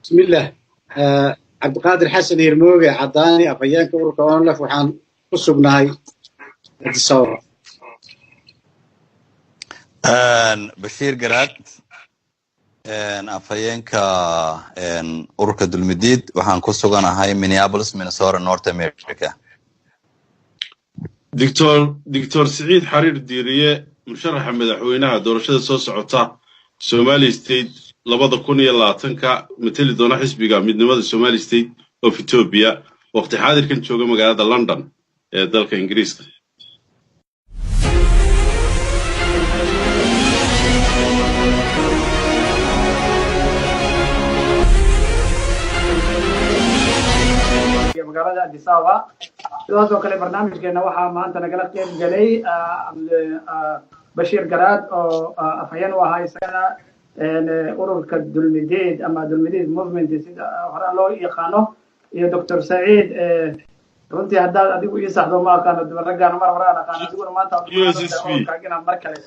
بسم الله. عبد القادر حسن يرموغي عداني أفيانك وركوان لف وحان قصب نهاي الثورة. بشير قراد أفيانك أوركا دولمديد وحان قصب نهاي مينيابوليس مينيسوتا نورث أمريكا. دكتور سعيد حرير ديريه مشرح مدحوينها دورشده soo socota Somali State 2020 matali doona xisbiga midnimada Somali State of Ethiopia waqti xaadirkan jooga magaalada London ee dalka Ingiriiska. magaalada Addis Ababa sidoo kale barnaamijkeena waxaa maanta nagala qeyb galay Bashir Garaad oo afhayeen u ahaa isagana ururka dulmideed ama dulmideed movement sida hore loo yaqaano iyo Dr. Saeed runtii hadda adigu ii saxdo ma aqaano raggaan mar hore aan aqaano adiguna maanta kaagina mar kale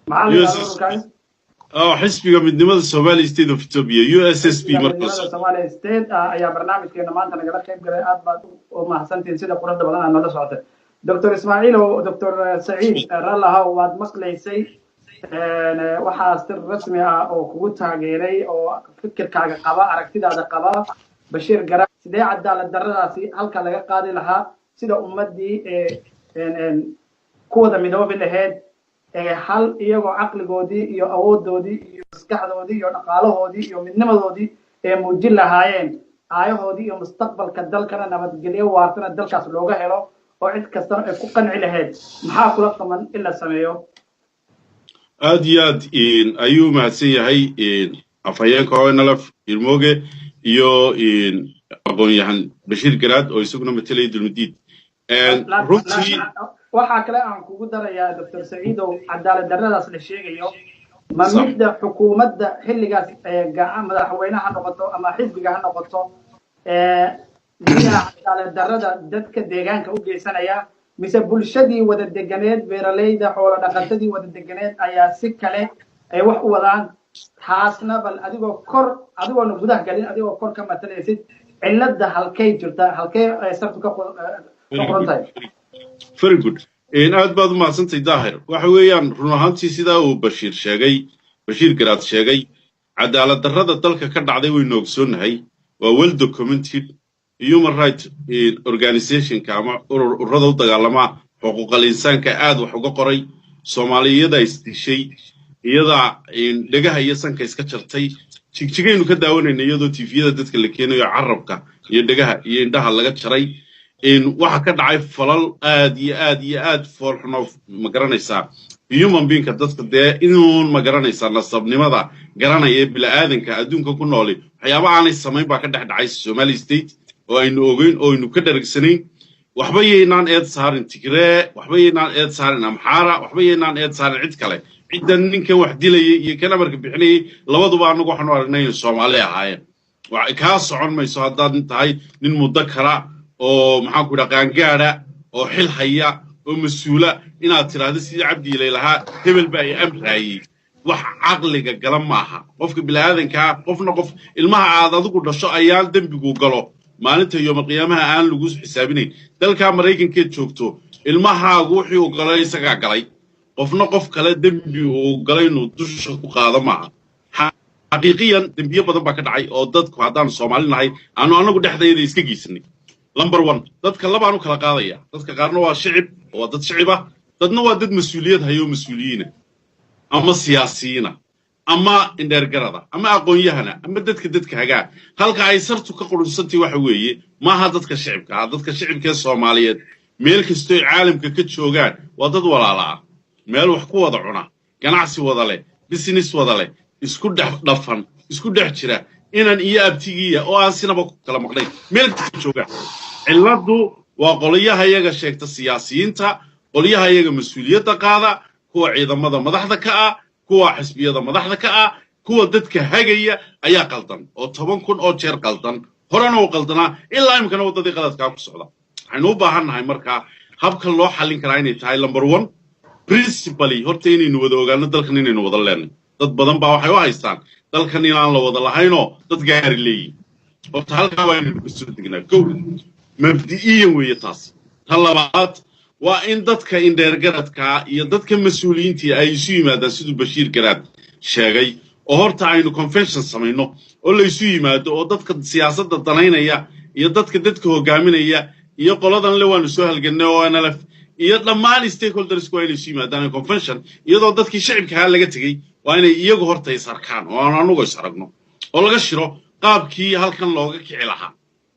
maxaa xisbiga midnimada Somali State of Ethiopia USSP markaas Somali State ayaa barnaamijkeena maanta nagala qeyb galay aad baad u mahadsantiin sida quruxda badan aad nala socotay Dr. Ismaaciil oo Dr. Saeed ralaha waad maqlaysay waxaa si rasmi ah oo kugu taageeray oo fikirkaaga qaba aragtidaada qaba Bashir Garaad sidee cadaalad darradaasi halka laga qaadi lahaa sida ummadii kuwada midoobi lahayd hal iyagoo aqligoodii iyo awoodoodii iyo maskaxdoodii iyo dhaqaalahoodii iyo midnimadoodii muujin lahaayeen aayahoodii iyo mustaqbalka dalkana nabadgelyo waartana dalkaas looga helo oo cid kasta ay ku qanci lahayd maxaa kula qaban in la sameeyo aad iyo aad ayuu mahadsan yahay afhayeenka ONLF Irmooge iyo aqoon-yahan Bashir Garaad oo isaguna matalay dulmidiid runtii waxaa kale aan kugu darayaa Dr. Saeed oo cadaalad darradaas la sheegayo ma midda xukuumadda xilligaas madaxweynaha noqoto ama xisbiga ha noqoto cadaalad darrada dadka deegaanka u geysanaya mise bulshadii wada deganeed beeralayda xoolo dhaqatadii wada deganeed ayaa si kale ay wax u wadaan taasna bal adigoona gudaha galin adigoo kor ka matalaysid cilada halkay jirta halkay sabtu ka qorantahay very good aad baad u mahadsantahay daahir waxa weeyaan run ahaantii sidaa uu Bashir Garaad sheegay cadaalad darrada dalka ka dhacday way noogsoonnahay waa well documented human rights organization ama ururada u dagaalama xuquuqul insaanka aad wax uga qoray Soomaaliyada isdishay iyada dhagaha iyo sanka iska jartay jigjigaynu ka daawanayna iyadoo TV-yada dadka la keenayo carabka iyo dhagaha iyo indhaha laga jaray waxa ka dhacay falal aad foolxuno ma garanaysaa human being dadka inuu ma garanaysaa nasabnimada garanaya bilaadanka adduunka ku nool waxyaabo aanay samayn baa ka dhacay Somali State oo aynu ogeyn oo aynu ka dhargsanayn waxba yeynaan eed saarin Tigray waxba yeynaan eed saarin Amhara waxba yeynaan eed saarin cid kale ciidan ninkan wax dilayay iyo kana marka bixinayay labaduba anagu waxaan aragnay Soomaali ahaayeen waxa ka socon mayso haddaad tahay nin mudakara oo maxaa ku dhaqan gaara oo xil haya oo mas'uula inaad tiraahdo sidii Cabdi Ilaylaha hebel baa ay amraayay wax aqliga gala maaha qofka bilaadanka qofna qof ilmaha aad adigu dhasho ayaan dambigu galo maalinta yooma qiyaamaha aan lagu xisaabinayn dalka Mareykanka joogto ilmahaagu wixii uu galay isaga galay qofna qof kale dambi uu galay inuu dusha ku qaado maaha xaqiiqiyan dambiyo badan baa ka dhacay oo dadku haddaan Soomaali nahay anagu dhexdeeda iska geysanay number 1 dadka labaanu kala qaadaya dadka qaarna waa shicib oo dad shicib ah dadna waa dad mas'uuliyad hayo mas'uuliyiina ama siyaasiyiina ama indheergarada ama aqoon-yahana ama dadka hagaa halka ay sartu ka qurunsantii waxa weeye maaha dadka shicibka Soomaaliyeed meel kasto ay caalamka ka joogaan waa dad walaala ah meel wax ku wada cuna ganacsi wada leh business wada leh isku dhafan isku dhex jira inaan iyo abtigiya oo aan sinaba kala maqnay meel ka joogaan ciladu waa qoliyaha iyaga sheegta siyaasiyiinta qoliyaha iyaga mas'uuliyadda qaada kuwa ciidamada madaxda ka ah kuwa xisbiyada madaxda ka ah kuwa dadka hagaya ayaa qaldan oo 10,000 oo jeer qaldan horena oo qaldana ilaa imkana wadadii qaladka ku socda waxaan u baahannahay marka habka loo xalin karaa inay tahay number 1 principally horta inaynu wada ogaano dalkan inaynu wada leenahay dad badan baa waxay u haystaan dalkan inaan la wada lahaynoo dad gaari leeyihin horta halkaa waa inaynu kasoo degnaa kow mabdi'iyan weeye taas ta labaad waa in dadka indheergaradkaa iyo dadka mas-uuliyiintii ay isu yimaadaan siduu bashiir garaad sheegay oo horta aynu convention samayno oo la isu yimaado oo dadka siyaasadda danaynaya iyo dadka hogaaminaya iyo qoladan le waanu soo halgannay oo NLF iyo dhammaan stakeholders waa inay isu yimaadaan convention iyadoo dadkii shacibkahaa laga tegey waa inay iyagu horta is arkaan oo aan anugu is aragno oo laga shiro qaabkii halkan looga kici lahaa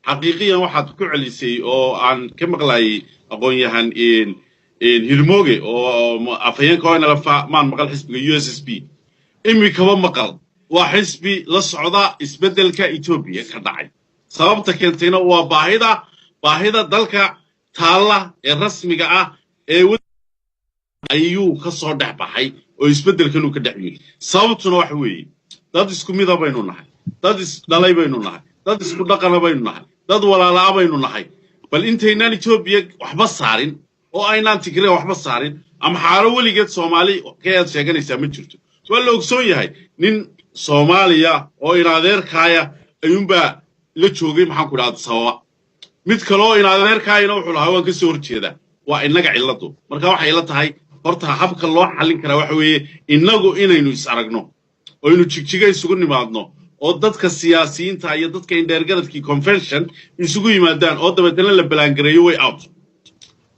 xaqiiqiyan waxaad ku celisay oo aan ka maqlayay aqoon-yahan hirmooge oo afhayeenka oo NLF maan maqal xisbiga USSP imikaba maqal waa xisbi la socda isbeddelka Ethiopia ka dhacay sababta keentayna waa baahida dalka taalla ee rasmiga ah ee ayuu ka soo dhex baxay oo isbeddelkan uu ka dhex yimid sababtuna waxa weeye dad isku mid ah baynu nahay dad is dhalay baynu nahay dad isku dhaqan baynu nahay dad walaala baynu nahay bal intaynaan Ethiopia waxba saarin oo aynaan Tigray waxba saarin ama xaaro weligeed Soomaali ka aad sheeganaysaa ma jirto waa la ogsoon yahay nin Soomaaliya oo inaadeerkaaya ayuunbaa la joogay maxaan ku dhahdaa sababa mid kale oo inaadeerkaayna wuxuu lahaa waan ka soo horjeedaa waa inaga cilladu marka waxay la tahay horta habka loo xallin karaa waxa weeye inagu inaynu is aragno oo inuu jigjiga isugu nimaadno oo dadka siyaasiyiinta iyo dadka indheergaradkii convention isugu yimaadaan oo dabeetana la balaangareeyo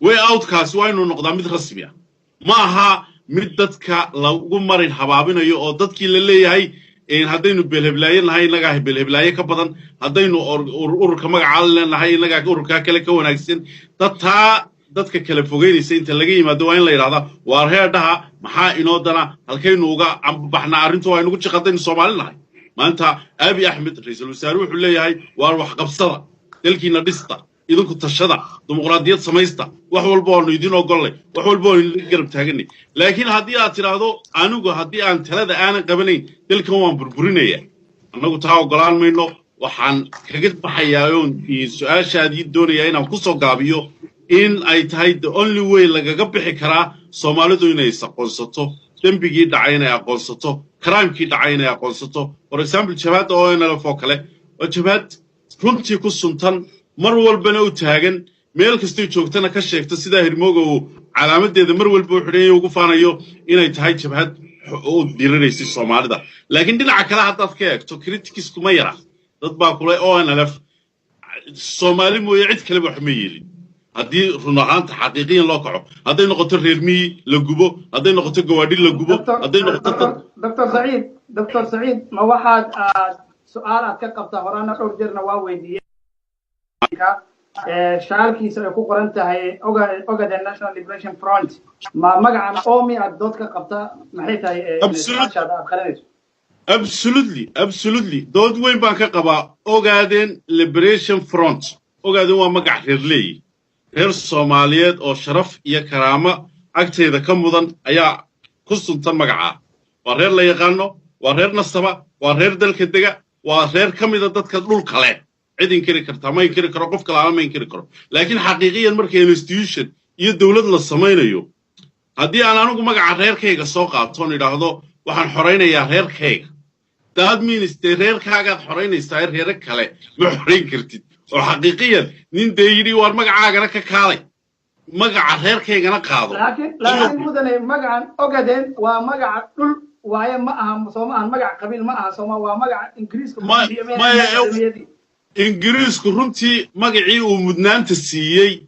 way out kaasi waa inuu noqdaa mid rasmi ah ma aha mid dadka lagu marin habaabinayo oo dadkii la leeyahay haddaynu beelheblaaye nahay inagaa beelheblaaye ka badan haddaynu ururka magaca leenahay inagaa ururkaa kale ka wanaagsan dadka kala fogeynaysa inta laga yimaado waa in la yidhahdaa waar heedhaha maxaa inoo dana halkaynu uga baxnaa arrintu waa inugu jiqadaynu Soomaali nahay maanta Abiy Ahmed ra'iisul wasaare wuxuu leeyahay waar wax qabsada dalkiina dhista idinku tashada dimuqraadiyad samaysta wax walba oo idin ogolay wax walba oo idin garab taaganay laakiin haddii aad tiraahdo anigu haddii aan talada aanan qabanayn dalkan waan burburinaya annagu taa ogolaan mayno waxaan kaga baxayaa oo su'aashaadii doonaya inaan ku soo gaabiyo in ay tahay the only way lagaga bixi karaa Soomaalidu inay aqoonsato dambigii dhacay inay aqoonsato crime-kii dhacay inay aqoonsato for example jabhad oo NLF oo kale waa jabhad runtii ku suntan mar walbana u taagan meel kastoo joogtana ka sheegto sida hirmooga uu calaamadeeda mar walba u xidhan ugu faanayo inay tahay jabhad oo diriraysa Soomaalida laakiin dhinaca kale haddaad ka eegto critics kuma yara dad baa kule oo NLF Soomaali mooye cid kale wax ma yeelin haddii run ahaanta xaqiiqiyan loo kaco hadday noqoto reer miyi la gubo hadday noqoto gawaadhi la gubo hadday noqoto Dr. Saciid ma waxaad su'aal aad ka qabtaa horana dhowr jeerna waa weydiiyay shaalkiisa ay ku qoran tahay Ogaden National Liberation Front ma magacan OMI aad dood ka qabtaa maxay tahay su'aashaada aad qaranayso absolutely dood weyn baan ka qabaa Ogaden Liberation Front Ogaden waa magac reer leeyahay reer Soomaaliyeed oo sharaf iyo karaamo agteeda ka mudan ayaa ku suntan magaca waa reer la yaqaano waa reer nasaba waa reer dalka dega waa reer kamida dadka dhulka leh cid inkiri karta ma inkiri karo qof kale ma inkiri karo laakiin xaqiiqiyan markay institution iyo dawlad la samaynayo haddii aan anigu magaca reerkayga soo qaato idhaahdo waxaan xoreynayaa reerkayga that means reerkaaga xoreynaysaa reer kale ma xoreyn kartid oo xaqiiqiyan nin deeyiri war magacaagana ka kaalay magaca reerkaygana qaado laakiin mudane magacan Ogaden waa magaca dhul waaye ma aha Soomaaliya magac qabiil ma aha Soomaaliya waa magaca Ingiriisku runtii magacii uu mudnaanta siiyay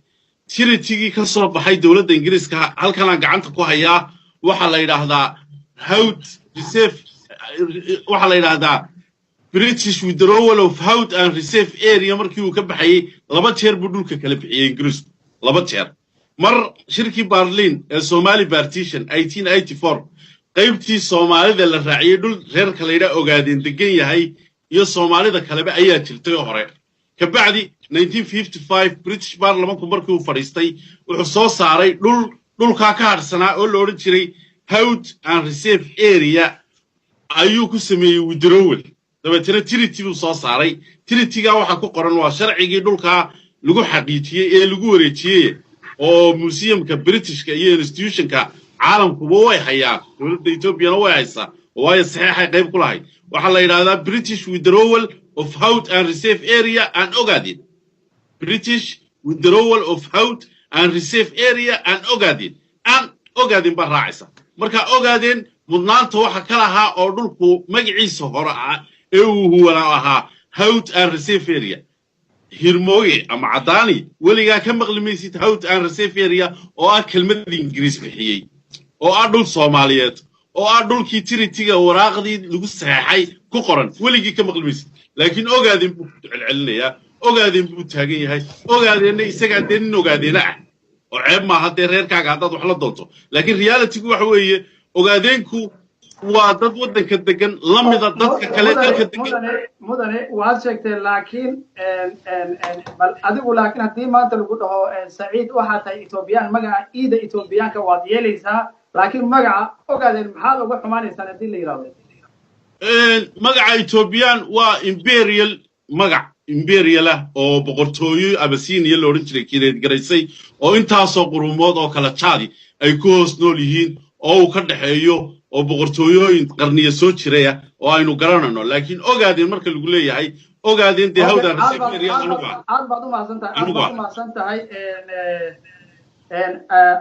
tiritigii ka soo baxay dawladda Ingiriiska halkan aan gacanta ku hayaa waxa la yiraahdaa Howd Reserve waxa la yiraahdaa British withdrawal of Howd and Reserve area markii uu ka baxay laba jeer buu dhulka kala bixiyay Ingiriisku laba jeer mar shirkii Berlin ee Somali Partition 1884 qaybtii Soomaalida la raaciyay dhul reerka la yiraahdo Ogaden degan yahay iyo Soomaalida kaleba ayaa jirtay hore ka bacdi 1955 British Parliament markii uu fariistay wuxuu soo saaray dhulka ka harsanaa oo la oran jiray Howd and Reserve area ayuu ku sameeyay withdrawal dabeetana treaty uu soo saaray treaty-ga waxa ku qoran waa sharcigii dhulka lagu xaqiijiyay ee lagu wareejiyay oo museumka Britishka iyo institutionka caalamku way hayaan dawladda Ethiopia way haysaa waayo saxiixay qayb ku lahayd waxaa la yidhaahdaa British withdrawal of Howth and reserve area and Ogaden British withdrawal of Howth and reserve area and Ogaden baa raacaysa marka Ogaden mudnaanta waxa ka lahaa oo dhulku magaciisa hore ah ee uu huwala ahaa Howth and reserve area hirmooye ama cadaani weligaa ka maqlimaysid Howth and reserve area oo ah kelmad Ingiriis bixiyay oo ah dhul Soomaaliyeed oo ah dhulkii tiritiga waraaqdii lagu saxay ku qoran weligii ka maqlimaysid laakiin Ogaden buu celcelinayaa Ogaden buu taagan yahay Ogadenna isaga deerin Ogaden ah oo ceeb ma hadee reerkaaga hadad wax la doonto laakiin reality-gu waxa weeye Ogadenku waa dad wadanka degan lamida dadka kale dalka degan mudane waad sheegtay laakiin bal adigu laakiin hadii maanta lagu dhaho Saciid waxa tahay Ethiopian magaca iida Ethiopianka waad yeelaysaa laakiin magaca Ogaden maxaad uga xumaanaysaa hadii la yiraahdo magaca Ethiopian waa imperial oo boqortooyo Abyssinia la oran jiray kireed garaysay oo intaasoo quruumood oo kala jaadi ay ku hoos nool yihiin oo uu ka dhaxeeyo oo boqortooyooyin qarniyo soo jiray oo aynu garanayno laakiin Ogaden marka lagu leeyahay Ogaden de Howth and reserve area aad baad u maasantahay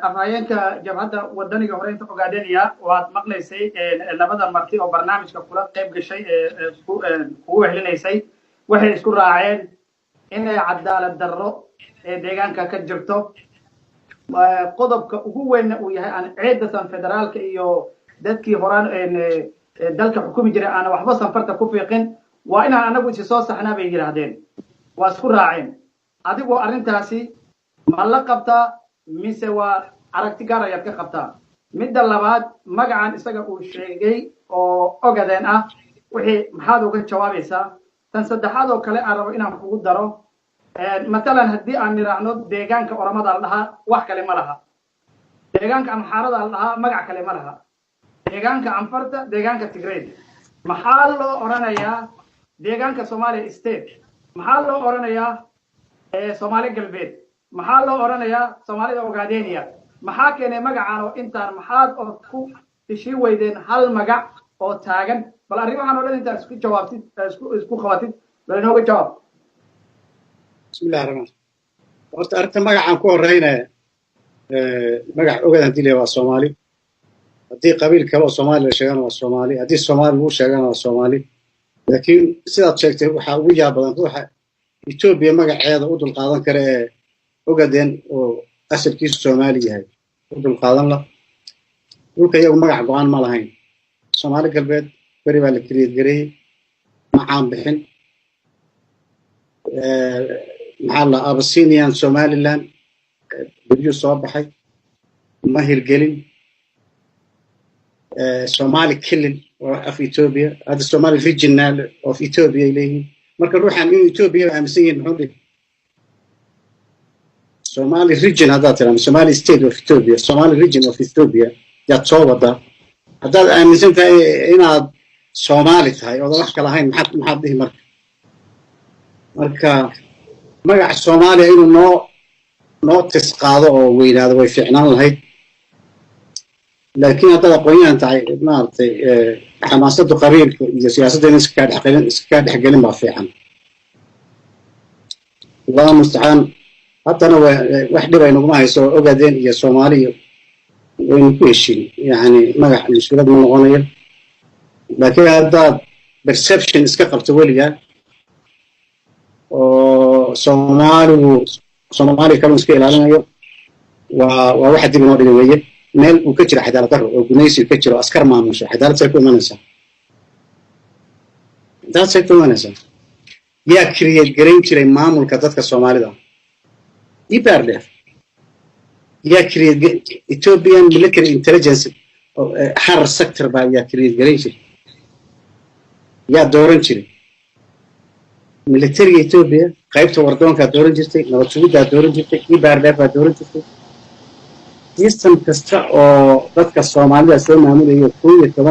afhayeenka jabhadda wadaniga horeynta Ogadenia waad maqlaysay labada marti oo barnaamijka kula qayb gashay ugu wehlinaysay waxay isku raaceen inay cadaalad darro deegaanka ka jirto qodobka ugu weyn uu yahay aan ciidasan federaalka iyo dadkii horaan dalka xukumi jiray aan waxba sanfarta ku fiiqin waa inaan anagu si soo saxnaa bay yiraahdeen waa isku raaceen adigoo arintaasi ma la qabtaa mise waa aragti gaar ah ka qabtaa midda labaad magacan isaga uu sheegay oo Ogaden ah wixii maxaad uga jawaabaysaa tan saddexaad oo kale aan rabo inaan kugu daro مثلا هدي أن نرعنو ديجان كأورماد الله واحد كلمة لها ديجان كأمحارة الله مجع كلمة لها ديجان كأمفرت ديجان كتجريد محله أورانا يا ديجان كسومالي استيت محله أورانا يا سومالي قلبيت محله أورانا يا سومالي أوغادينيا محاكنة مجع عنو إنتر محاد أو كو تشي ويدين هل مجع أو تاجن بل أريبا عنو لين إنتر سكو جوابتي سكو خواتي لين هو جواب بسم الله الرحمن الرحيم أردت مجا عن كور رهينة مجا أوجد هدي لي والصومالي هدي قبيل كلا الصومالي شجعنا والصومالي هدي الصومالي مو شجعنا والصومالي لكن سيدا شكته وحاوية بدن روحه إثيوبيا مجا عيادة أود القاضي كره أوجدين وأسد كيس الصومالي هاي أود القاضي لا وكي يوم مجا قوان مالهين الصومالي قلبت قريبا لكريت قريه معام بحن محل أبسينيان سوماليلاند بديو صباحي ماهر جلين سومالي كلين في إثيوبيا هذا السومالي ريجنال of إثيوبيا إليه مركز روح عن إثيوبيا أمسيين حولي سومالي ريجن هذا ترى سومالي ستيت of إثيوبيا سومالي ريجن of إثيوبيا يتصور هذا أمسين هنا سومالي هاي ولا وحكي لهاي محد مركز marka magaca Soomaaliya inuu noo tisqaado oo weynaado way fiicnaan lahayd laakiin hadda aqoonyahan tahay maartay xamaasada qabiilka iyo siyaasadda iska dhaxgelin baa fiican Allahu musta'an haddana wax dhib ay naguma hayso Ogaden iyo Soomaaliya way ku heshiin yani magac mushkilad ma noqonayo laakiin hadda perception iska qabto waliga Soomaali kaloo iska ilaalinayo waa waxa dib noo dhigay meel uu ka jira cadaalad darro oo gunaysi ka jiro askar maamusho cadaalad say ku imanaysaa yaa create gareyn jiray maamulka dadka Soomaalida IPRDF yaa create Ethiopian military intelligence har sector baa yaa create gareyn jiray yaa dooran jiray military Ethiopia qaybta wardoonka dooran jirtay nabadgelyada dooran jirtay IPRDF dooran jirtay system kasta oo dadka Soomaalida soo maamulayo 12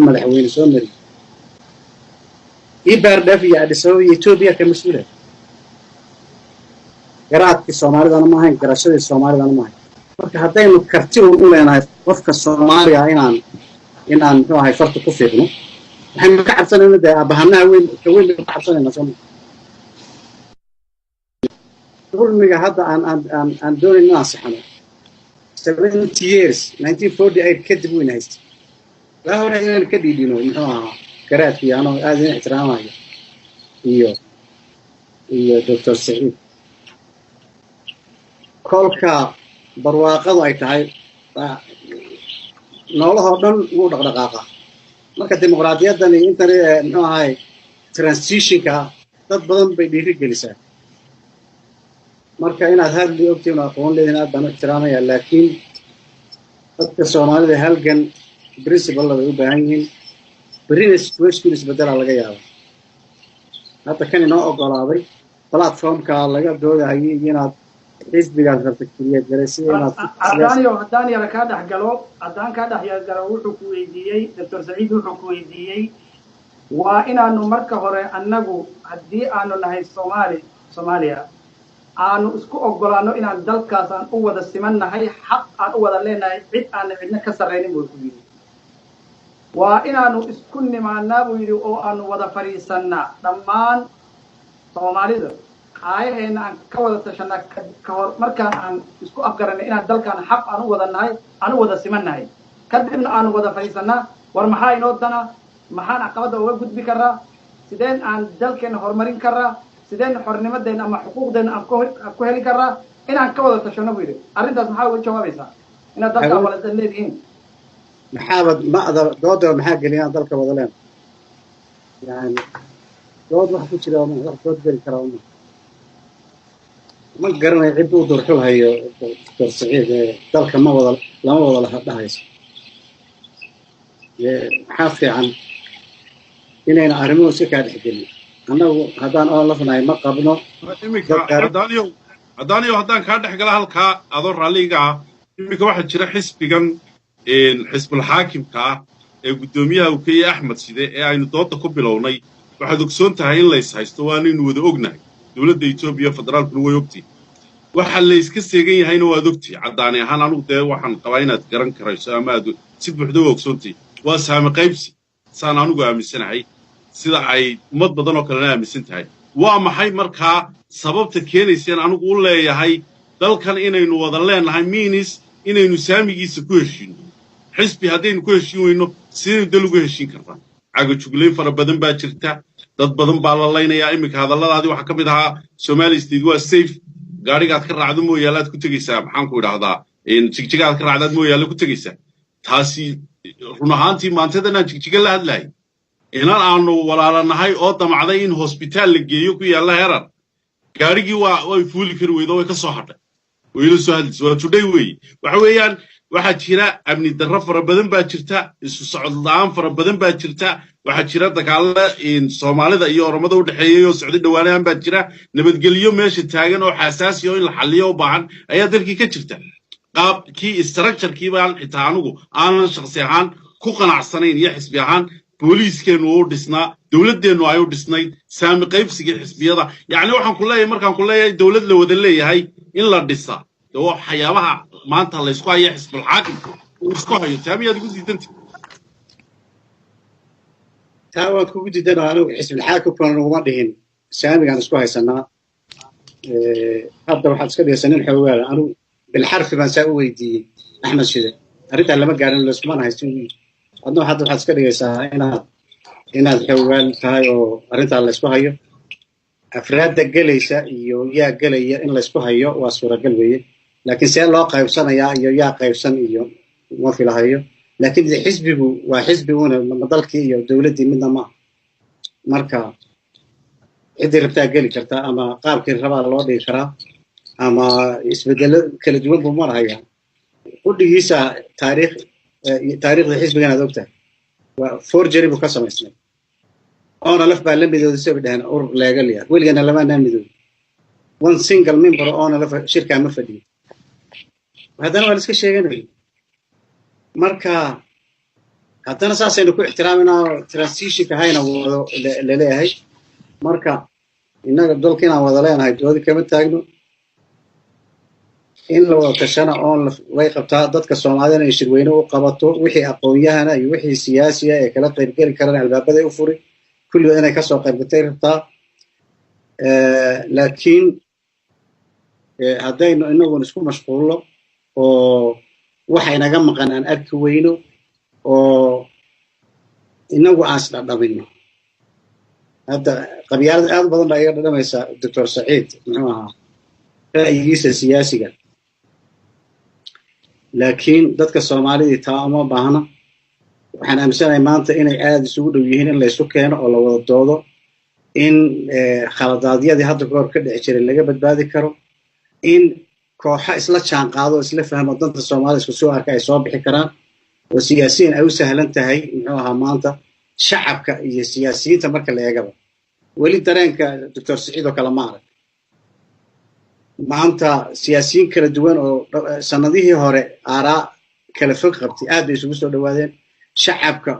madaxweyne soo maray IPRDF iyo Addis Ababa Ethiopia ka mas'uulay garaadka Soomaalida ma ahayn garashada Soomaalida ma ahayn marka haddaynu karti u leenahay qofka Soomaaliya inaan muxuu ahay farta ku fiiqno waxaynu ka cabsanayna dee aabahanaha weyn ka weyn baynu ka cabsanayna soo dulmiga hadda aan doonayn inaan saxano 70 years 1948 kadib wayna haystay waa hore inaan ka dhiidhino muxuu ahaa garaadkii anoo aad in ixtiraamayo iyo Dr. Saciid kolka barwaaqadu ay tahay noolahoo dhan wuu dhaqdhaqaaqa marka dimuqraadiyaddan iyo intan muxuu ahay transitionka dad badan bay dhiirigelisaa marka inaad hadli ogtiin oo aqoon leedin aad baan u ixtiraamaya laakiin dadka soomaalida halgan principle bay u baahan yihiin berrina situation isbedela laga yaaba hadda kan inoo ogolaaday platformka laga doodahayay inaad xisbigaas rabta keliya galaysi inaad haddaan yara kaa dhex galo wuxuu ku weydiiyey Dr. Saciid wuxuu ku weydiiyey waa inaanu marka hore annagu haddii aanu nahay Soomaaliya aanu isku ogolaano inaan dalkaas aan u wada simannahay xaq aan u wada leenahay cid aan cidna ka sarreynin buu ku yidhi waa inaanu isku nimaanaa buu yidhi oo aanu wada fadhiisannaa dhammaan Soomaalida ayayna aan ka wada tashanaa ka hor markaan aan isku afgaranay inaan dalkan xaq aan u wada nahay aan u wada simannahay kadibna aanu wada fadhiisannaa war maxaa inoo dana maxaan caqabada uga gudbi karaa sideen aan dalkeena horumarin karaa sideen xornimadeena ama xuquuqdeena aan ku heli karaa inaan ka wada tashano buu yidhi arrintaas maxaa uga jawaabaysaa inaad dalka wada leedihiin maxaabad dooda maxaa geliyaan dalka wada leen yani dood wax ku jira wax dood geli karaa ma garanayo cid uu durxul hayo Dr. Saciid dalka lama wada la dhahayso maxaa fiican inayna arrimuhu si kaa dhexgelin annagu haddaan oo lafnahay ma qabno haddaan kaa dhex gala halkaa adoo raalliga ah iminka waxaa jira xisbigan xisbul xaakimka ah ee guddoomiyaha uu ka yahay Axmed Side ee aynu dooda ku bilownay waxaad ogsoon tahay in lays haysto waanaynu wada ognahay dowladda Itoobiya federaalkuna way ogtay waxa la iska seegan yahayna waad ogtay caddaani ahaan anigu dee waxaan qabaa inaad garan karayso ama aad si buuxda u ogsoontahay waa saami qaybsi saan anigu aaminsanahay sida ay ummad badan oo kalena aaminsan tahay waa maxay markaa sababta keenayseen anigu u leeyahay dalkan inaynu wada leenahay miinis inaynu saamigiisa ku heshiino xisbi haddaynu ku heshiin weyno sidaynu dal ugu heshiin karnaa cagajuglayn fara badan baa jirta dad badan baa la laynayaa iminka hadalladaadii waxaa ka mid ahaa Somali State waa safe gaarigaad ka raacdo mooyaalaad ku tegaysaa maxaan ku idhaahdaa jigjigaad ka raacdaad mooyaala ku tegaysaa taasi run ahaantii maantadan aan jigjiga la hadlahay inaan aanu walaalanahay oo damacday in hosbitaal la geeyo ku yaalla herar gaarigii way fuuli kari weydo way ka soo hadhay way la soo hadlaysa waa today weeye waxa weeyaan waxaa jira amni darro fara badan baa jirta isu socod la'aan fara badan baa jirta waxaa jira dagaalla Soomaalida iyo Oromada u dhaxeeyay oo socday dhawaanahan baa jira nabadgelyo meesha taagan oo xasaasi oo in la xalliyo u baahan ayaa dalkii ka jirta qaabkii structure-kii baan xitaa anigu aanan shakhsi ahaan ku qanacsanayn iyo xisbi ahaan booliiskeenu u dhisnaa dowladdeenu ay u dhisnayd saami qaybsiga xisbiyada yacni waxaan ku leeyahay markaan ku leeyahay dowlad la wada leeyahay in la dhisa oo waxyaabaha maanta la isku hayo xisbul xaakimka uu isku hayo taamiyaad ugu diidantay taa waan kugu diidan anigu xisbul xaakimkuna naguma dhihin saamigaan isku haysanaa hadda waxaad iska dhigaysaa nin xoogaala anigu bilxarfi baan saa u weydiiyey Axmed Side arrintaa lama gaarin layskumana haysan adna hadda waxaad iska dhigaysaa inaad xoogaal tahay oo arrintaa laysku hayo afraadda gelaysa iyo yaa gelaya in laysku hayo waa suuragal weeye laakiin see loo qaybsanayaa iyo yaa qaybsan iyo ma filahayo laakiin xisbigu waa xisbi una dalkii iyo dowladdii midna ma marka ciddii rabtaa geli kartaa ama qaabkii rabaa loo dhigi karaa ama isbeddelo kala duwan buu marahayaa qudhigiisa taariikhda xisbigan aad ogtahay waa forgery buu ka samaysnay oona laf baa la midooday soo dhaheen urur leegaliya weligana lamaanaa midooday one single member oona laf shirkaa ma fadhiyo haddana waa la iska sheeganaya marka haddana saasaynu ku ixtiraaminaa transitionka hayna wado laleeyahay marka innaga dalka inaan wada leenahay doodi kama taagno in la wada tashana oon way qabtaa dadka Soomaalida in shirweyne u qabato wixii aqoon-yahana iyo wixii siyaasiga ee kala qayb gali karaan albaabada u furi kulli inay ka soo qayb gatay rabtaa laakiin haddaynu inagu isku mashquulno oo waxa inaga maqan aan arki weyno oo inagu aan isdhadhamino hadda qabyaalada aad badan baa iga dhadhamaysa Dr. Saciid muxuu ahaa ra'yigiisa siyaasiga laakiin dadka Soomaalida taa uma baahna waxaan aaminsanahay maanta inay aad isugu dhow yihiin in la isu keeno oo la wada doodo in khaladaadyadii hadda ka hor ka dhici jiray laga badbaadi karo in kooxa isla jaan qaado isla fahmo danta Soomaalida isku soo arka ay soo bixi karaan oo siyaasiyiin ay u sahlan tahay muxuu ahaa maanta shacabka iyo siyaasiyiinta marka la eegaba weli dareenka Dr. Saciid oo kala ma arag maanta siyaasiyiin kala duwan oo sanadihii hore aaraa kala fog qabtay aad bay isugu soo dhawaadeen shacabka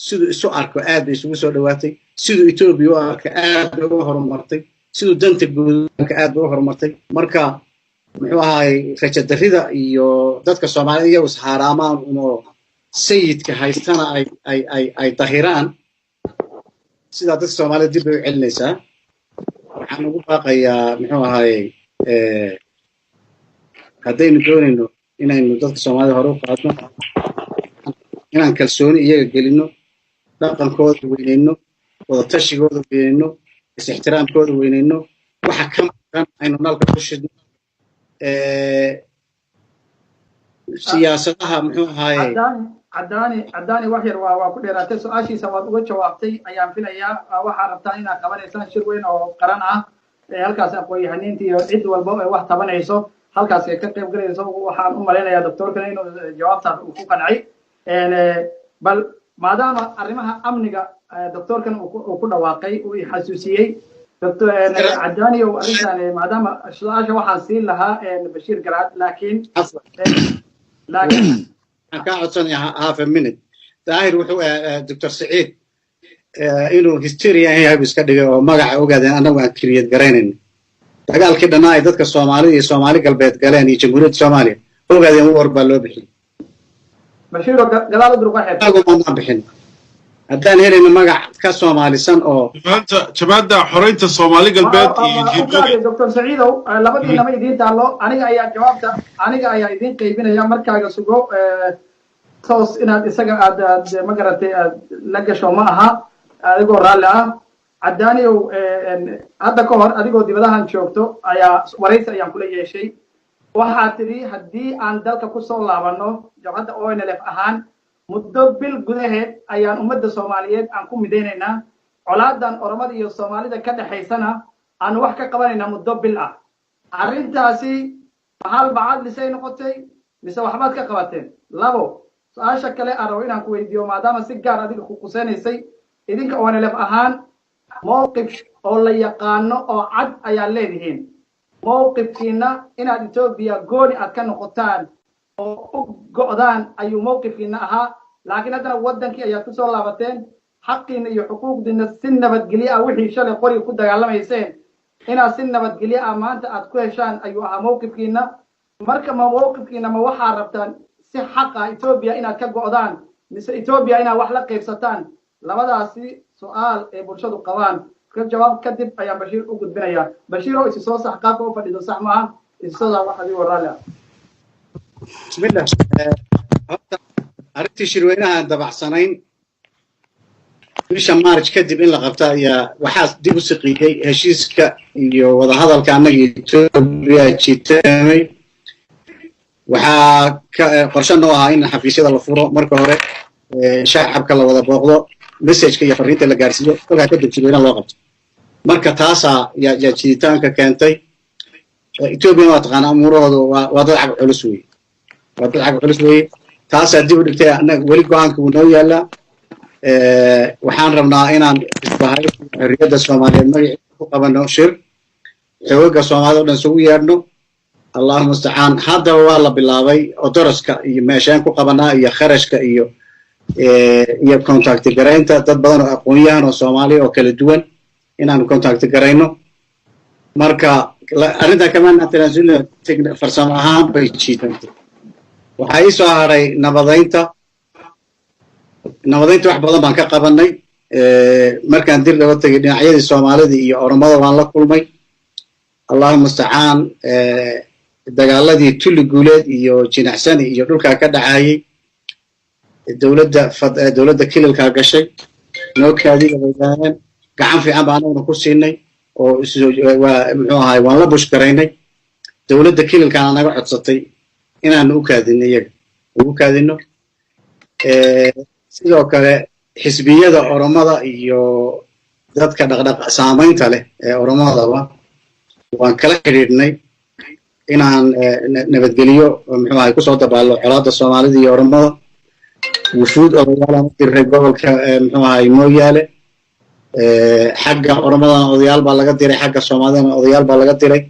sidoo isu arko aad bay isugu soo dhawaatay sidoo Ethiopia u arka aad bay u horumartay sidoo danta guud aad bay u horumartay marka muxuu ahaay rajo darrida iyo dadka Soomaalida iyagu saaraamaan oo sayidka haystana ay tahiraan sida dadka Soomaalida dib u celinaysaa waxaan ugu baaqayaa muxuu ahaay haddaynu doonayno inaynu dadka Soomaalida hore u qaadno inaan kalsooni iyaga gelino dhaqankooda weynayno wada tashigooda weynayno is-ixtiraamkooda weynayno waxa ka maqan aynu nalka ku shidno siyaasadaha muxuu ahaay عداني وحير وكديراتي سؤاشيسا waad uga jawaabtay ayaan filayaa waxa rabtaa inaad qabanaysaan shir weyn oo qaran ah halkaas aqoon-yahaniinta iyo cid walba ay wax tabanayso halkaas ay ka qayb galayso waxaan u maleynayaa doctorkana inuu jawaabtaas uu ku qancay bal maadaama arrimaha amniga doctorkan uu ku dhawaaqay uu xasuusiyay doctor عداني oo arrintan maadaama su'aasha waxaan siin lahaa Bashiir Garaad laakiin ka codsanaya half a minute daahir wuxuu Dr. Saciid inuu historian yahay iska dhigay oo magaca ogaadeen anagu aan create garaynayno dagaalkii dhanaa ay dadka Soomaalida iyo Soomaali galbeed galeen iyo Jamhuuriyadda Soomaaliya ogaadeen war baa loo bixiyay Bashiir gadaal u durqaxay ma bixin haddaan helayno magac ka Soomaalisan oo maanta jamaacada xoreynta Soomaali galbeed iyo Dr. Saciid labadiina ma idin taalo aniga ayaa idin qaybinaya markaaga sugo toos inaad isaga aad ma garatay la gasho ma aha adigoo raali ah عداني hadda ka hor adigoo dibadahan joogto ayaa waraysi ayaan kula yeeshay waxaad tiri haddii aan dalka ku soo laabano jabhadda ONLF ahaan muddo bil gudaheed ayaan ummadda Soomaaliyeed aan ku mideynaynaa colaadan Oromada iyo Soomaalida ka dhaxaysana aan wax ka qabanaynaa muddo bil ah arrintaasi hal bacad lisay noqotay mise waxbaad ka qabateen labo su'aasha kale aan rabo inaan ku weydiiyo maadaama si gaar adiga ku qusenaysay idinka ONLF ahaan موقف oo la yaqaano oo cad ayaa leedihiin mowqifkiina inaad Ethiopia gooni aad ka noqotaan oo u go'daan ayuu mowqifkiina ahaa laakiin haddana wadankii ayaa ku soo laabateen xaqiina iyo xuquuqdiina si nabadgelyo ah wixii shalay qori ku dagaalamayseen inaad si nabadgelyo ah maanta aad ku heshaan ayuu ahaa mowqifkiina marka ma mowqifkiina ma waxaa rabtaan si xaq ah Ethiopia inaad ka go'daan mise Ethiopia inaad wax la qaybsataan labadaasi su'aal ee bulshadu qabaan ka jawaab kadib ayaan Bashiir u gudbinayaa Bashiir oo soo sax qaabka u fadhido sax ma aha isoo wax adiga waraala bismillah arrintii shirweynaha dabacsanayn bisha March kadib in la qabta ayaa waxaa dib u siqiyay heshiiska iyo wada hadalka annaga Ethiopia jiitamay waxaa qorshe noo ahaa in xafiisyada la furo marka hore shacabka la wada booqdo message-ka iyo fariinta la gaarsiiyo kolka ka dib shirweynaha loo qabto marka taasa yaa jiitaanka keentay Ethiopia waa taqaan amuroodu waa dad cag culus weeye taasaa dib u dhigtay annaga weli go'aanka uu noo yaalaa waxaan rabnaa inaan isbahay xorriyadda Soomaaliyeed magaciisa ku qabano shir xoogga Soomaalida oo dhan isugu yeedhno Allahu musta'aan hadda waa la bilaabay oo daraska iyo meeshaan ku qabanaa iyo kharashka iyo contact garaynta dad badan oo aqoon-yahan oo Soomaali oo kala duwan inaan contact garayno marka arrinta kamaana tanaasulna farsamo ahaan bay jiitantay waxaa ii soo haray nabadaynta wax badan baan ka qabanay markaan dib looga tegay dhinacyadii Soomaalida iyo Oromada waan la kulmay Allahumma musta'aan dagaaladii Tuli Guuleed iyo Jinacsani iyo dhulka ka dhacayay dawladda kililka gashay noo kaadiga weeyaan gacan fiican baan ku siinay oo muxuu ahaay waan la bushkaraynay dawladda kililka naga codsatay inaan u kaadino sidoo kale xisbiyada Oromada iyo dadka dhaqdhaq saamaynta leh ee Oromada waan kala xiriirnay inaan nabadgeliyo muxuu ahaay ku soo dabaalo colaadda Soomaalida iyo Oromada wufuud odayaal diray gobolka muxuu ahaay Mooyaale xagga Oromadana odayaal baa laga diray xagga Soomaalidana odayaal baa laga diray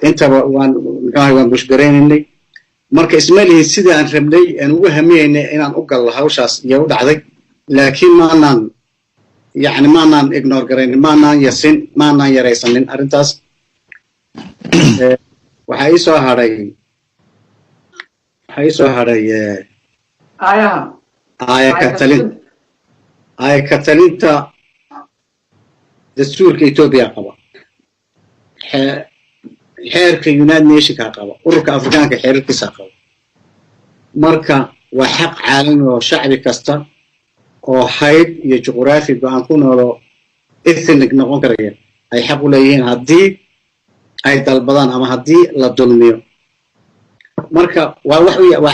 intaba waan muxuu ahaay waan bushgareynay marka ismalihi sida aan rabnay aan ugu hamiyeynay inaan u galno hawshaas iyo u dhacday laakiin maanaan ignore garayn maanaan yaraysanin arrintaas waxaa ii soo haray aaya ka talinta dastuurka Ethiopia qaba xeerka United Nationska qaba ururka Afrikaanka xeerarkiisa qaba marka waa xaq caalami oo shacbi kasta oo hayb iyo juqraafi baan ku noolo ethnic noqon karaya ay xaq u leeyihiin haddii ay dalbadaan ama haddii la dulmiyo marka waa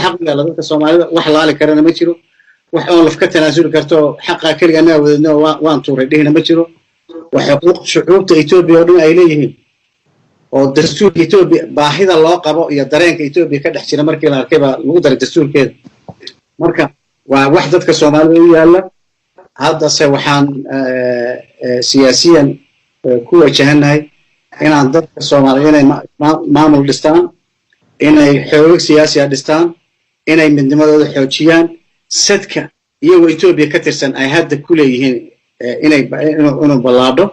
xaq u yaala dadka Soomaalida wax laali karana ma jiro wax oo lafka tanaasuli karto xaqa kaliya ana wadno waan tuuray dhihna ma jiro wax xuquuq shucuubta Ethiopia oo dhan ay leeyihiin oo dastuurka Ethiopia baahida loo qabo iyo dareenka Ethiopia ka dhex jira markii la arkay baa lagu daray dastuurkeeda marka waa wax dadka Soomaalida u yaala hadda se waxaan siyaasiyan ku wajahanahay inaan dadka Soomaaliyeed inay maamul dhistaan inay xoog siyaasi ah dhistaan inay midnimadooda xoojiyaan sadka iyagoo Ethiopia ka tirsan ay hadda ku leeyihiin inuu balaadho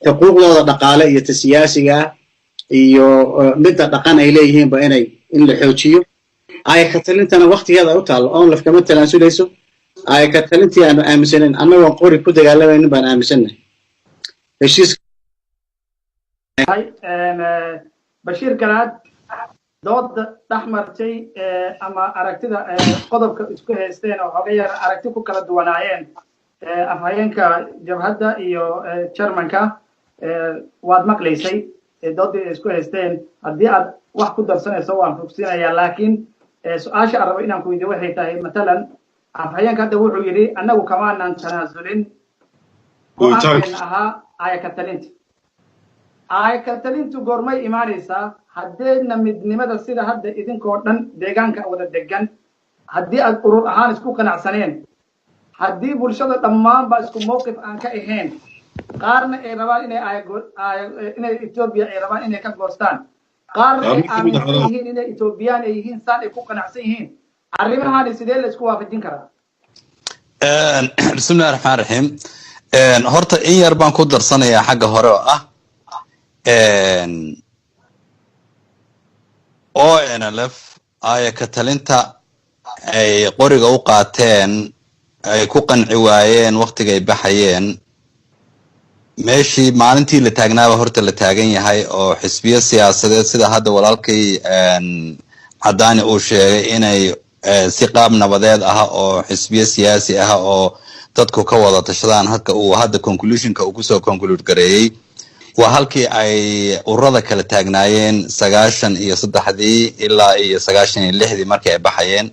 xuquuqdooda dhaqaale iyo siyaasiga iyo midda dhaqan ay leeyihiin ba in la xoojiyo ay ka talintana waqtigeeda u taalo oo laf kama talaasuleyso ay ka talintii aanu aaminsaneyn annagoo qori ku dagaalamaynin baan aaminsanahay heshiis Bashir Garaad dood dhaxmartay ama aragtida qodobka isku haysteen oo xoga yar aragti ku kala duwanaayeen afhayeenka jabhadda iyo chairmanka waad maqlaysay doodii isku haysteen haddii aad wax ku darsanayso waan fogsiinayaa laakiin su'aasha arabo inaan ku weydiiyo waxay tahay matalan afhayeenka hadda wuxuu yidhi annagu kamaanan tanaasulin go'aankeena ahaa aaya ka talintu goormay imaanaysaa haddeedna midnimada sida hadda idinkoo dhan deegaanka wada degan haddii aad urur ahaan isku qanacsaneen haddii bulshada dhammaanba isku mowqif aan ka ahayn qaarna ay rabaan inay Ethiopia ay rabaan inay ka goostaan qaarna ay aaminsan yihiin inay Ethiopian ay yihiin saan ay ku qanacsan yihiin arrimahaani sidee la isku waafajin karaa bismillahir rahmaanir rahiim horta in yar baan ku darsanayaa xagga hore oo ah ONLF ay ka talinta ay qoriga u qaateen ay ku qanci waayeen waqtigay baxayeen meeshii maalintii la taagnaaba horta la taagan yahay oo xisbiyo siyaasadeed sida hadda walaalkay Cadaani uu sheegay inay si qaab nabadeed ah oo xisbiyo siyaasi ah oo dadku ka wada tashadaan halka uu hadda conclusionka uu ku soo conclude gareeyay waa halkii ay ururada kala taagnaayeen 93 ilaa 96 markii ay baxayeen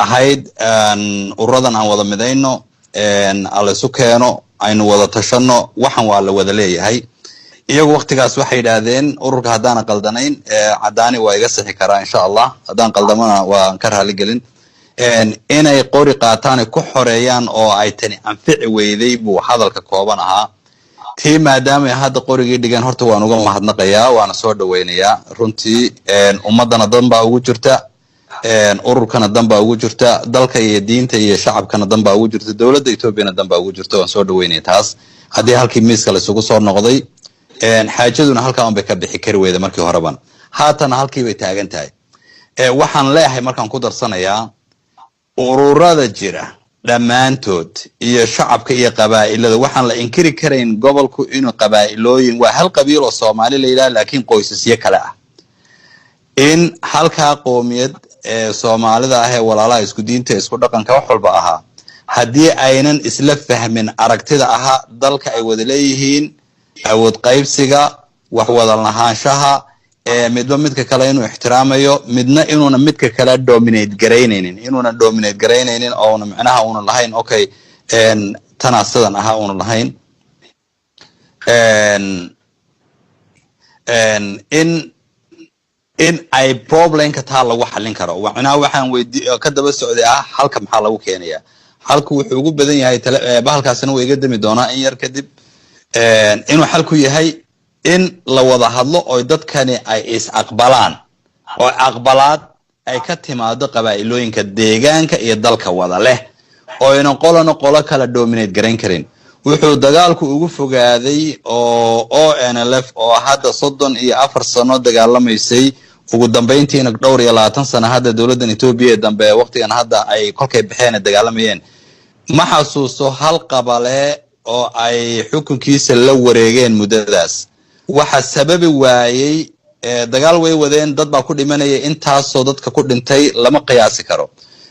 ahayd ururadan aan wada midayno alla isu keeno aynu wada tashano waxan waa la wada leeyahay iyagu waqtigaas waxay yiraahdeen ururka hadaan qaldanayn Cadaani waa iga saxi karaa insha Allah hadaan qaldamana waa ka raali gelin inay qori qaataan ku xoreeyaan oo ay tani anfici weyday buu hadalka kooban ahaa tii maadaama hadda qorigii dhigan horta waan uga mahadnaqayaa waana soo dhaweynayaa runtii ummadana danba ugu jirta ururkana danba ugu jirta dalka iyo diinta iyo shacabkana danba ugu jirta dawladda Ethiopia danba ugu jirta waan soo dhaweynay taas hadii halkii miiska la isugu soo noqday xaajaduna halkaan bay ka bixi kari weyda markii horeban haatan halkii bay taagan tahay waxaan leeyahay markaan ku darsanayaa ururada jira dhammaantood iyo shacabka iyo qabaa'ilada waxaan la inkiri karayn gobolku inuu qabaa'ilooyin waa hal qabiil oo Soomaali la yiraahdo laakiin qoysasyo kale ah in halka qoomiyad Soomaalida ah ee walaalaha isku diinta isku dhaqanka wax walba aha haddii aynan isla fahmin aragtida aha dalka ay wada leeyihiin awood qaybsiga wax wada lahaanshaha midba midka kale inuu ixtiraamayo midna inuuna midka kale dominate garaynaynin oo macnaha uu lahayn okay tanaasadan aha uu lahayn in ay problem ka taa lagu xalin karo macnaha waxaan weydiin ka daba socday halka maxaa lagu keenayaa halku wuxuu ugu badan yahay bahalkaasina way iga dami doonaa in yar kadib inuu xalku yahay in la wada hadlo oo dadkani ay is aqbalaan oo aqbalaad ay ka timaado qabaa'ilooyinka deegaanka iyo dalka wada leh oo inaan qolo kala dominate garayn karin wuxuu dagaalku ugu fogaaday oo ONLF oo hadda 34 sano dagaalamaysay ugu dambeyntiina dhowr iyo 20 sano hadda dawladda Itoobiya dambe waqtigan hadda ay kolkay baxeen dagaalamayeen ma xasuuso hal qabale oo ay xukunkiisa la wareegeen muddadaas waxa sababi waayay dagaal way wadeen dad baa ku dhimanaya intaas oo dadka ku dhintay lama qiyaasi karo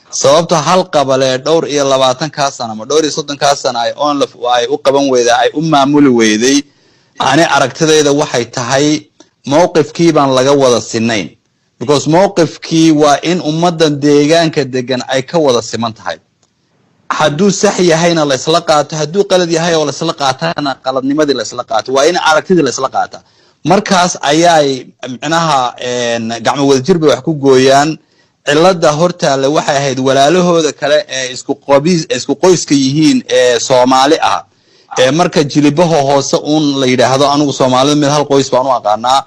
sababta hal qabale dhowr iyo 20 ka sano ama dhowr iyo 30 ka sano ay ONLF ay u qaban weyday ay u maamuli weyday ani aragtidayda waxay tahay mowqifkii baan laga wada sinayn because mowqifkii waa in ummadan deegaanka degan ay ka wada siman tahay hadduu sax yahayna la isla qaato hadduu qalad yahay oo la isla qaatana qaladnimadii la isla qaato waa in aragtidii la isla qaata markaas ayay macnaha gacmo wada jir bay wax ku gooyaan cilada hortaale waxay ahayd walaalahooda kale ee isku qoyska yihiin ee Soomaali ah marka jilibaha hoose la yiraahdo anigu Soomaalida mid hal qoys baan u aqaanaa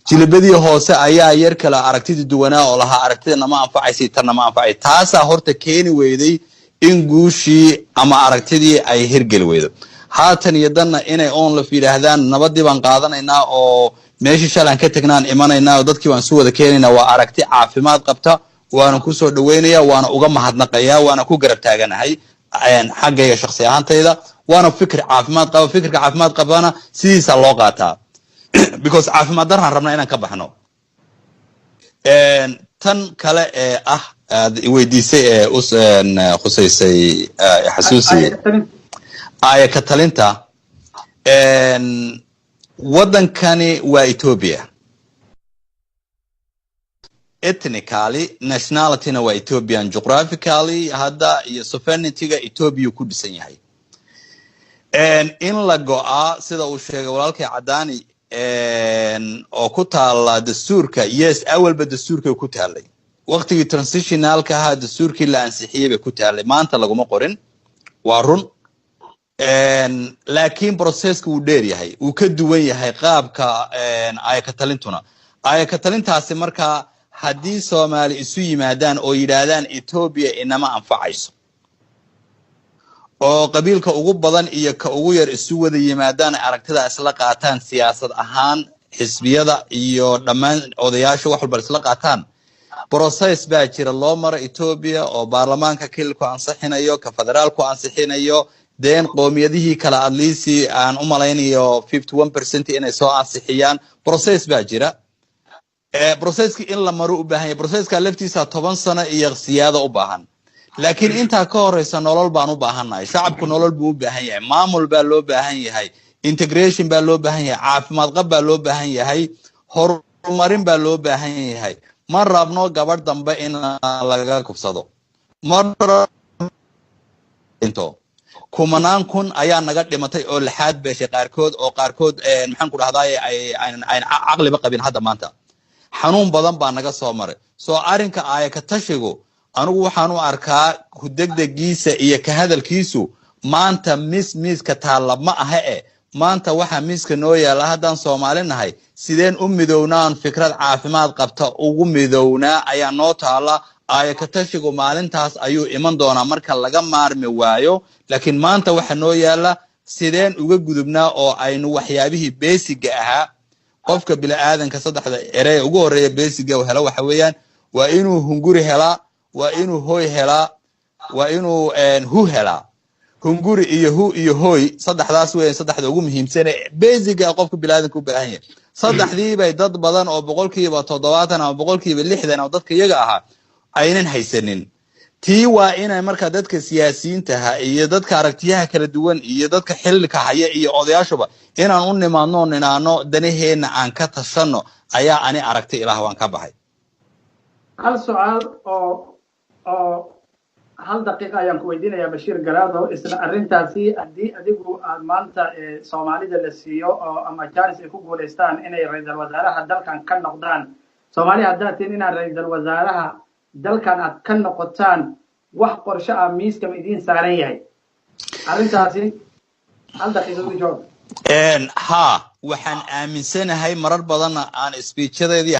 jilibadii hoose ayaa yar kala aragtida duwanaa oo laha aragtida nama anfacaysi tan nama anfacay taasa horta keeni weyday in guushii ama aragtidii ay hirgeli weydo haatan iyo danna inay ONLF yiraahdaan nabadii baan qaadanaynaa oo meeshii shalan ka tagnaan imanaynaa oo dadkii waan soo wada keenaynaa waa aragti caafimaad qabta waana ku soo dhaweynaya waana uga mahadnaqayaa waana ku garab taaganahay xaggayga shakhsi ahaantayda waana fikir caafimaad qaba fikirka caafimaad qabana sidiisa loo qaataa because caafimaad daraan rabnaa inaan ka baxno tan kale ee weydiisay khusaysay xasuusi ay ka talinta wadankani waa Ethiopia ethnically nationality-na waa Ethiopian geographically hadda iyo sovereignty-ga Ethiopia ku dhisan yahay in la go'a sida uu sheegay walaalkay Cadaani oo ku taala dastuurka yes awalba dastuurka ku taalay waqtigii transitionalka ahaa dastuurkii la ansixiyay bay ku taalay maanta laguma qorin waa run laakiin process-ku uu dheer yahay uu ka duwan yahay qaabka ay ka talintuna ay ka talintaasi marka haddii Soomaali isu yimaadaan oo yiraahdaan Ethiopia inama anfacayso oo qabiilka ugu badan iyo ka ugu yar isu wada yimaadaan aragtida isla qaataan siyaasad ahaan xisbiyada iyo dhammaan odayaasha wax walba isla qaataan process baa jira loo maro Ethiopia oo baarlamaanka kilku ansixinayo ka federaalku ansixinayo deen qoomiyadihii kala adliisi aan u malaynayo 51% inay soo ansixiyaan process baa jira processki in la maro u baahan yahay processka laftiisa 10 sano iyo siyaado u baahan laakiin inta ka horeysa nolol baan u baahanahay shacabku nolol buu u baahan yahay maamul baa loo baahan yahay integration baa loo baahan yahay caafimaad qab baa loo baahan yahay horumarin baa loo baahan yahay ma rabno gabadh dambe in laga kubsado into kumanaan kun ayaa naga dhimatay oo lixaad beeshay qaarkood maxaan ku dhahdaa ay aqliba qabin hadda maanta xanuun badan baa naga soo maray soo arinka ay ka tashigo anigu waxaan u arkaa ku degdegiisa iyo ka hadalkiisu maanta miiska taala ma aha maanta waxa miiska noo yaala haddaan Soomaalinahay sideen u midownaan fikrad caafimaad qabta ugu midownaa ayaa noo taala ay ka tashigo maalintaas ayuu iman doonaa marka laga maarmi waayo laakiin maanta waxa noo yaala sideen uga gudubnaa oo aynu waxyaabihii basiga ahaa qofka bini'aadanka saddexda erey ugu horeeya basiga uu helo waxa weeyaan waa inuu hunguri helaa waa inuu hooy helaa waa inuu hu helaa hunguri iyo hu iyo hooy saddexdaas weeyaan saddexda ugu muhiimsan ee basiga qofka bini'aadanka u baahan yahay saddexdii bay dad badan oo 70% ama 60% oo dadka iyaga ahaa aynan haysanin tii waa inay marka dadka siyaasiyiinta iyo dadka aragtiyaha kala duwan iyo dadka xilka haya iyo odayaashuba inaan u nimaadno ninaano danaheena aan ka tashano ayaa ani aragtay ilaah waan ka baxay hal su'aal oo hal daqiiqo ayaan ku weydiinayaa Bashiir Garaado isla arrintaasi haddii adigu aad maanta Soomaalida la siiyo oo ama chance ay ku guuleystaan inay ra'iisul wasaaraha dalkan ka noqdaan Soomaaliya hadaatiin inay ra'iisul wasaaraha dalkan aad ka noqotaan wax qorshe ah miiska idin saaran yahay arrintaasi hal daqiiqo u joog ha waxaan aaminsanahay marar badan aan speech-yadeedii